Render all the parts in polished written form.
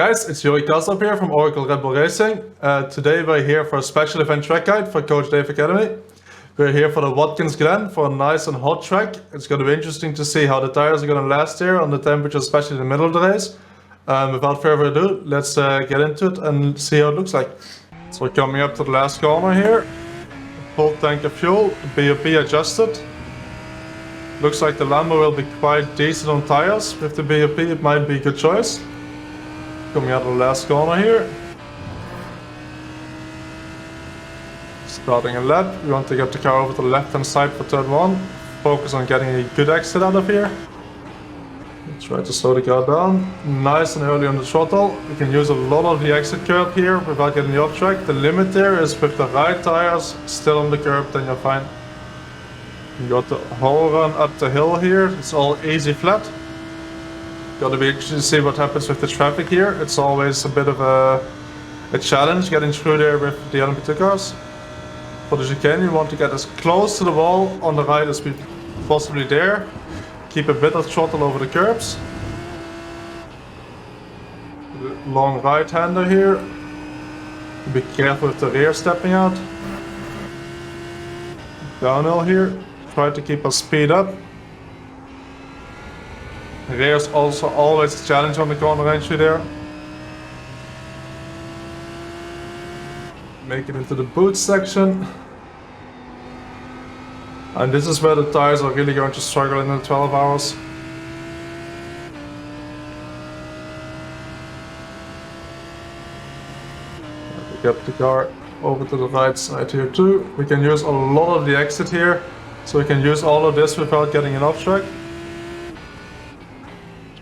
guys, it's Yuri Kasdorp here from Oracle Red Bull Racing. Today we're here for a special event track guide for Coach Dave Academy. We're here for the Watkins Glen for a nice and hot track. It's going to be interesting to see how the tires are going to last here on the temperature, especially in the middle of the race. Without further ado, let's get into it and see how it looks like. So we're coming up to the last corner here. Full tank of fuel, BOP adjusted. Looks like the Lambo will be quite decent on tires. With the BOP it might be a good choice. Coming out of the last corner here. Starting a lap, we want to get the car over to the left hand side for turn 1. Focus on getting a good exit out of here. Try to slow the car down. Nice and early on the throttle. We can use a lot of the exit curb here without getting the off track. The limit there is with the right tires still on the curb, then you're fine. You got the whole run up the hill here. It's all easy flat. Gotta be interested to see what happens with the traffic here. It's always a bit of a challenge getting through there with the LMP2 cars. For the chicane, you want to get as close to the wall on the right as we possibly dare. Keep a bit of throttle over the curbs. Long right-hander here. Be careful with the rear stepping out. Downhill here. Try to keep our speed up. Rear is also always a challenge on the corner entry there. Make it into the boot section. And this is where the tires are really going to struggle in the 12 hours. We get the car over to the right side here too. We can use a lot of the exit here. So we can use all of this without getting an off track.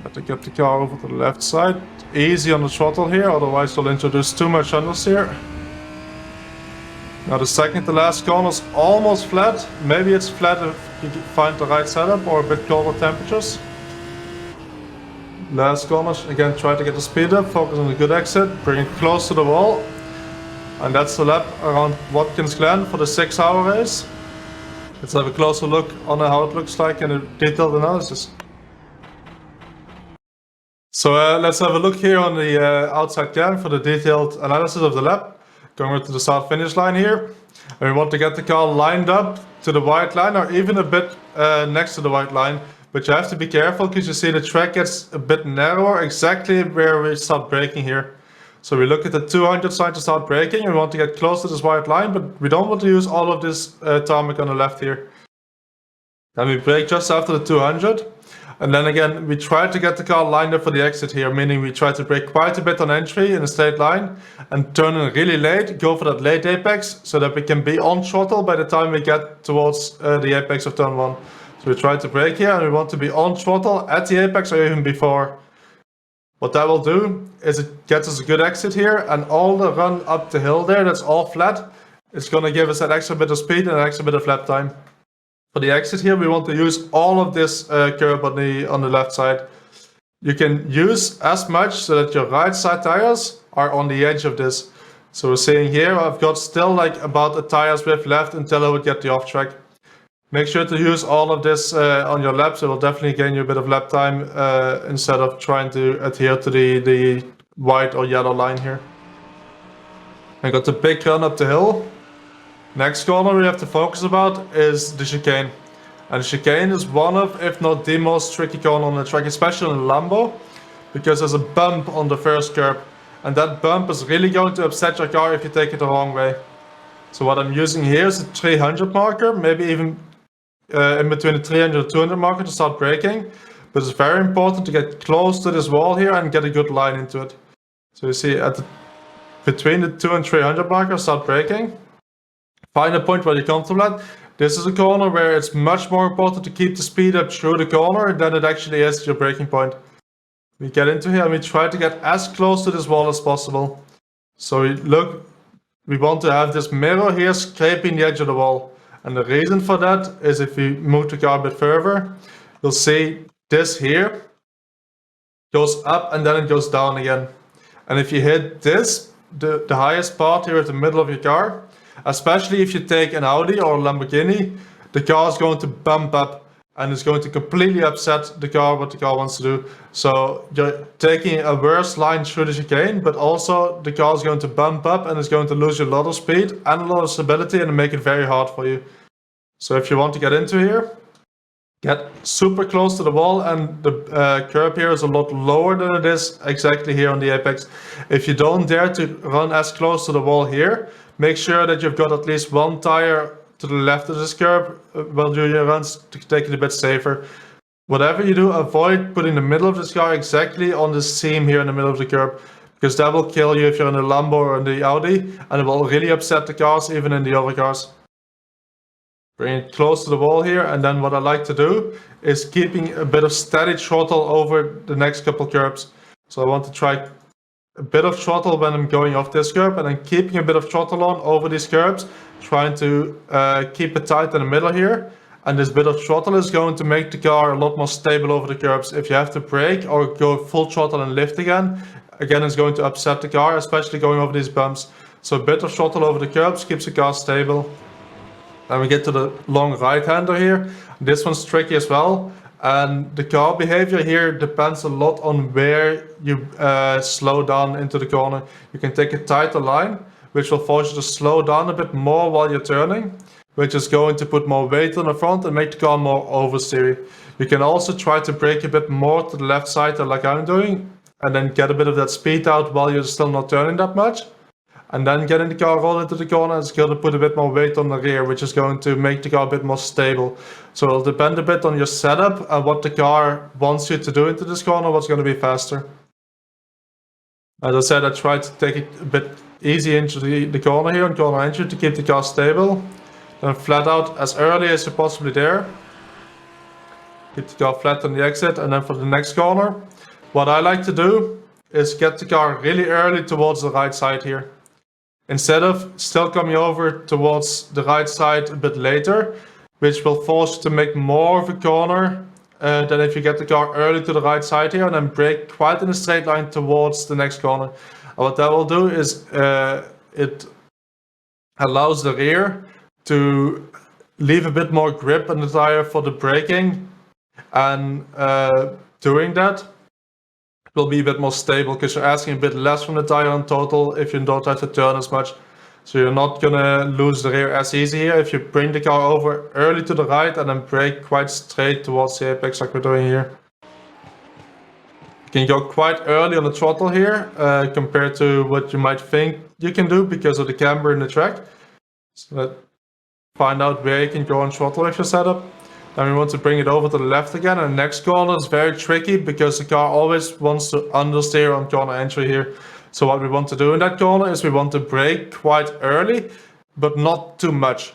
Try to get the car over to the left side. Easy on the throttle here, otherwise we'll introduce too much understeer. Now the second to last corner is almost flat. Maybe it's flat if you find the right setup or a bit colder temperatures. Last corner, again try to get the speed up, focus on the good exit, bring it close to the wall. And that's the lap around Watkins Glen for the 6-hour race. Let's have a closer look on how it looks like in a detailed analysis. So let's have a look here on the outside cam for the detailed analysis of the lap. Going to the start finish line here. And we want to get the car lined up to the white line or even a bit next to the white line. But you have to be careful because you see the track gets a bit narrower exactly where we start braking here. So we look at the 200 sign to start braking. We want to get close to this white line, but we don't want to use all of this tarmac on the left here. Then we brake just after the 200. And then again, we try to get the car lined up for the exit here, meaning we try to brake quite a bit on entry in a straight line and turn in really late, go for that late apex so that we can be on throttle by the time we get towards the apex of turn 1. So we try to brake here and we want to be on throttle at the apex or even before. What that will do is it gets us a good exit here and all the run up the hill there, that's all flat. It's going to give us that extra bit of speed and an extra bit of lap time. For the exit here, we want to use all of this curb on the left side. You can use as much so that your right side tires are on the edge of this. So we're seeing here, I've got still like about a tire's width left until I would get the off track. Make sure to use all of this on your laps. It will definitely gain you a bit of lap time instead of trying to adhere to the white or yellow line here. I got the big run up the hill. Next corner we have to focus about is the chicane. And the chicane is one of, if not the most tricky corner on the track, especially in the Lambo, because there's a bump on the first curb. And that bump is really going to upset your car if you take it the wrong way. So what I'm using here is a 300 marker, maybe even in between the 300 and 200 marker to start braking. But it's very important to get close to this wall here and get a good line into it. So you see between the 200 and 300 marker, start braking. Find a point where you're comfortable at. This is a corner where it's much more important to keep the speed up through the corner than it actually is your braking point. We get into here and we try to get as close to this wall as possible. So we want to have this mirror here scraping the edge of the wall. And the reason for that is if we move the car a bit further, you'll see this here goes up and then it goes down again. And if you hit this, the highest part here at the middle of your car, especially if you take an Audi or a Lamborghini, the car is going to bump up and it's going to completely upset the car, what the car wants to do. So you're taking a worse line through the chicane, but also the car is going to bump up and it's going to lose you a lot of speed and a lot of stability and make it very hard for you. So if you want to get into here, get super close to the wall, and the curb here is a lot lower than it is exactly here on the apex. If you don't dare to run as close to the wall here, make sure that you've got at least one tire to the left of this curb while doing your runs to take it a bit safer. Whatever you do, avoid putting the middle of this car exactly on the seam here in the middle of the curb, because that will kill you if you're in the Lambo or in the Audi, and it will really upset the cars, even in the other cars. Bring it close to the wall here, and then what I like to do is keeping a bit of steady throttle over the next couple curbs. So I want to try a bit of throttle when I'm going off this curb, and then keeping a bit of throttle on over these curbs, trying to keep it tight in the middle here. And this bit of throttle is going to make the car a lot more stable over the curbs. If you have to brake or go full throttle and lift again it's going to upset the car, especially going over these bumps. So a bit of throttle over the curbs keeps the car stable. Then we get to the long right-hander here. This one's tricky as well. And the car behavior here depends a lot on where you slow down into the corner. You can take a tighter line, which will force you to slow down a bit more while you're turning, which is going to put more weight on the front and make the car more oversteery. You can also try to brake a bit more to the left side like I'm doing, and then get a bit of that speed out while you're still not turning that much. And then getting the car roll into the corner is going to put a bit more weight on the rear, which is going to make the car a bit more stable. So it'll depend a bit on your setup and what the car wants you to do into this corner, what's going to be faster. As I said, I tried to take it a bit easy into the corner here on corner entry to keep the car stable. Then flat out as early as you possibly dare. Keep the car flat on the exit, and then for the next corner, what I like to do is get the car really early towards the right side here. Instead of still coming over towards the right side a bit later, which will force you to make more of a corner than if you get the car early to the right side here and then brake quite in a straight line towards the next corner. And what that will do is it allows the rear to leave a bit more grip on the tire for the braking, and doing that will be a bit more stable because you're asking a bit less from the tire in total if you don't have to turn as much. So you're not gonna lose the rear as easy here if you bring the car over early to the right and then brake quite straight towards the apex like we're doing here. You can go quite early on the throttle here compared to what you might think you can do because of the camber in the track. So let's find out where you can go on throttle with your setup. Then we want to bring it over to the left again, and the next corner is very tricky because the car always wants to understeer on corner entry here. So what we want to do in that corner is we want to brake quite early, but not too much.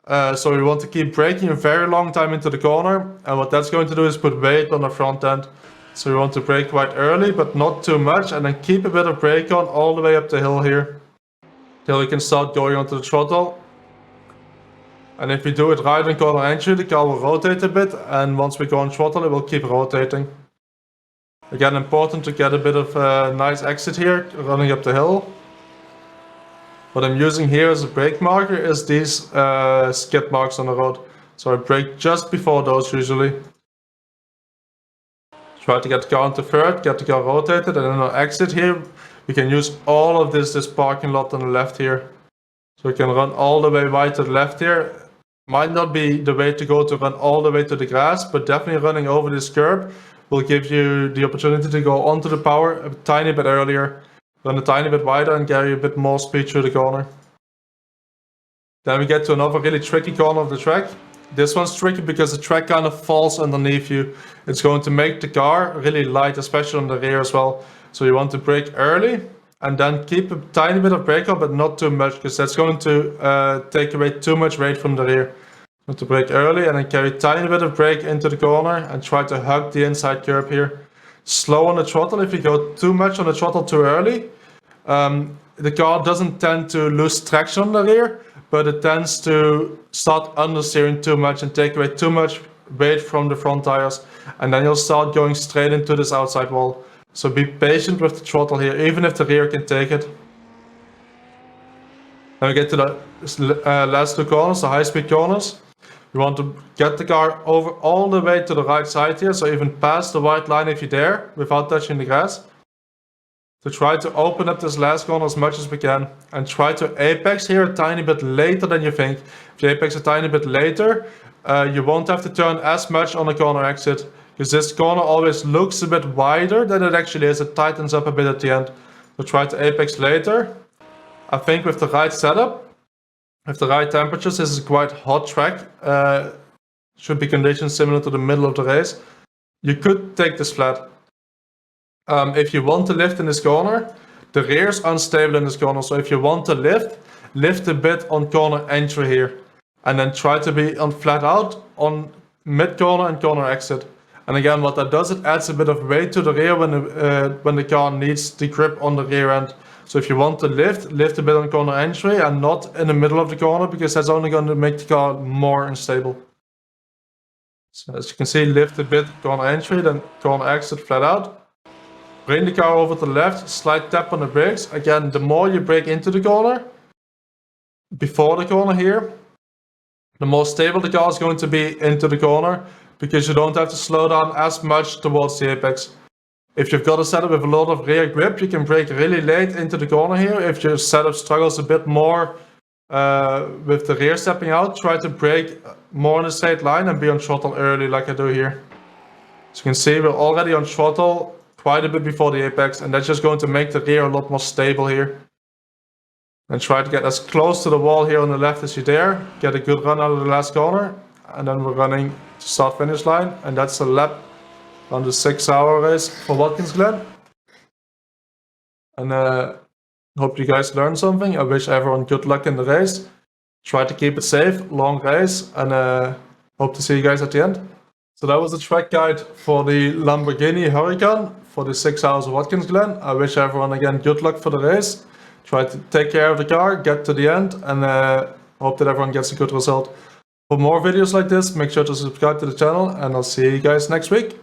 So we want to keep braking a very long time into the corner, and what that's going to do is put weight on the front end. So we want to brake quite early, but not too much, and then keep a bit of brake on all the way up the hill here, till we can start going onto the throttle. And if we do it right in corner entry, the car will rotate a bit, and once we go on throttle, it will keep rotating. Again, important to get a bit of a nice exit here, running up the hill. What I'm using here as a brake marker is these skid marks on the road. So I brake just before those usually. Try to get the car into third, get the car rotated, and then on exit here, we can use all of this parking lot on the left here. So we can run all the way right to the left here. Might not be the way to go to run all the way to the grass, but definitely running over this curb will give you the opportunity to go onto the power a tiny bit earlier, run a tiny bit wider and carry a bit more speed through the corner. Then we get to another really tricky corner of the track. This one's tricky because the track kind of falls underneath you. It's going to make the car really light, especially on the rear as well. So you want to brake early and then keep a tiny bit of brake up, but not too much, because that's going to take away too much weight from the rear. You want to brake early and then carry a tiny bit of brake into the corner and try to hug the inside curb here. Slow on the throttle. If you go too much on the throttle too early, the car doesn't tend to lose traction on the rear, but it tends to start understeering too much and take away too much weight from the front tires, and then you'll start going straight into this outside wall. So be patient with the throttle here, even if the rear can take it. Then we get to the last two corners, the high-speed corners. You want to get the car over all the way to the right side here, so even past the white line if you dare, without touching the grass. To try to open up this last corner as much as we can, and try to apex here a tiny bit later than you think. If you apex a tiny bit later, you won't have to turn as much on the corner exit, because this corner always looks a bit wider than it actually is. It tightens up a bit at the end. So try to apex later. I think with the right setup, with the right temperatures, this is a quite hot track. Should be conditions similar to the middle of the race. You could take this flat. If you want to lift in this corner, the rear is unstable in this corner. So if you want to lift a bit on corner entry here. And then try to be on flat out on mid corner and corner exit. And again, what that does, it adds a bit of weight to the rear when the car needs the grip on the rear end. So if you want to lift a bit on corner entry and not in the middle of the corner, because that's only going to make the car more unstable. So as you can see, lift a bit corner entry, then corner exit flat out. Bring the car over to the left, slight tap on the brakes. Again, the more you brake into the corner, before the corner here, the more stable the car is going to be into the corner, because you don't have to slow down as much towards the apex. If you've got a setup with a lot of rear grip, you can brake really late into the corner here. If your setup struggles a bit more with the rear stepping out, try to brake more in a straight line and be on throttle early like I do here. As you can see, we're already on throttle quite a bit before the apex, and that's just going to make the rear a lot more stable here. And try to get as close to the wall here on the left as you dare. Get a good run out of the last corner. And then we're running to start finish line. And that's a lap on the 6-hour race for Watkins Glen. And hope you guys learned something. I wish everyone good luck in the race. Try to keep it safe, long race. And hope to see you guys at the end. So that was the track guide for the Lamborghini Huracan for the 6 hours of Watkins Glen. I wish everyone again good luck for the race. Try to take care of the car, get to the end, and hope that everyone gets a good result. For more videos like this, make sure to subscribe to the channel, and I'll see you guys next week.